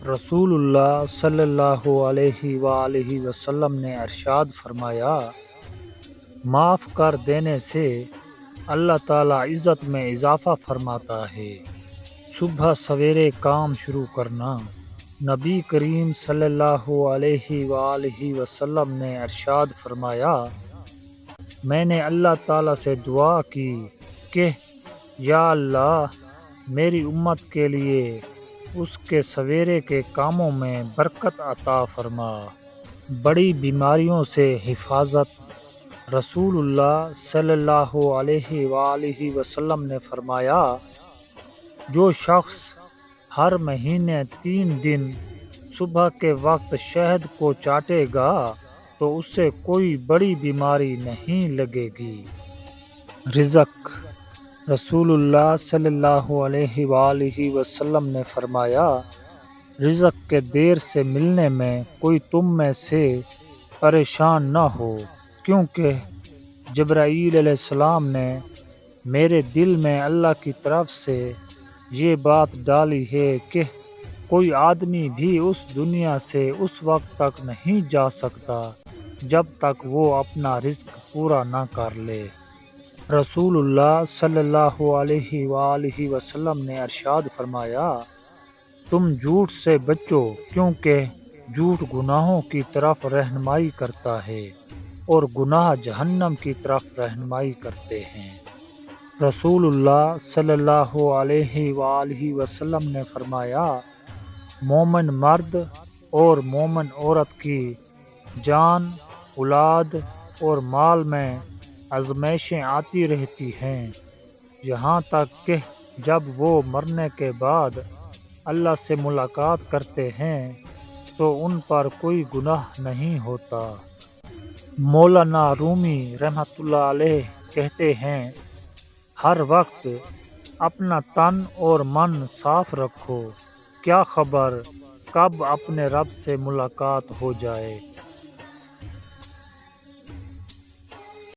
رسول اللہ صلی اللہ علیہ وآلہ وسلم نے ارشاد فرمایا، معاف کر دینے سے اللہ تعالیٰ عزت میں اضافہ فرماتا ہے۔ صبح سویرے کام شروع کرنا۔ نبی کریم صلی اللہ علیہ وآلہ وسلم نے ارشاد فرمایا، میں نے اللہ تعالیٰ سے دعا کی کہ یا اللہ میری امت کے لیے اس کے سویرے کے کاموں میں برکت عطا فرما، بڑی بیماریوں سے حفاظت۔ رسول اللہ صلی اللہ علیہ وآلہ وسلم نے فرمایا، جو شخص ہر مہینے 3 دن صبح کے وقت شہد کو چاٹے گا تو اسے کوئی بڑی بیماری نہیں لگے گی۔ رزق۔ رسول اللہ صلی اللہ علیہ وآلہ وسلم نے فرمایا، رزق کے دیر سے ملنے میں کوئی تم میں سے پریشان نہ ہو، کیونکہ جبرائیل علیہ السلام نے میرے دل میں اللہ کی طرف سے یہ بات ڈالی ہے کہ کوئی آدمی بھی اس دنیا سے اس وقت تک نہیں جا سکتا جب تک وہ اپنا رزق پورا نہ کر لے۔ رسول اللہ صلی اللہ علیہ وآلہ وسلم نے ارشاد فرمایا، تم جھوٹ سے بچو، کیونکہ جھوٹ گناہوں کی طرف رہنمائی کرتا ہے اور گناہ جہنم کی طرف رہنمائی کرتے ہیں۔ رسول اللہ صلی اللہ علیہ وآلہ وسلم نے فرمایا، مومن مرد اور مومن عورت کی جان، اولاد اور مال میں آزمائشیں آتی رہتی ہیں، یہاں تک کہ جب وہ مرنے کے بعد اللہ سے ملاقات کرتے ہیں تو ان پر کوئی گناہ نہیں ہوتا۔ مولانا رومی رحمۃ اللہ علیہ کہتے ہیں، ہر وقت اپنا تن اور من صاف رکھو، کیا خبر کب اپنے رب سے ملاقات ہو جائے۔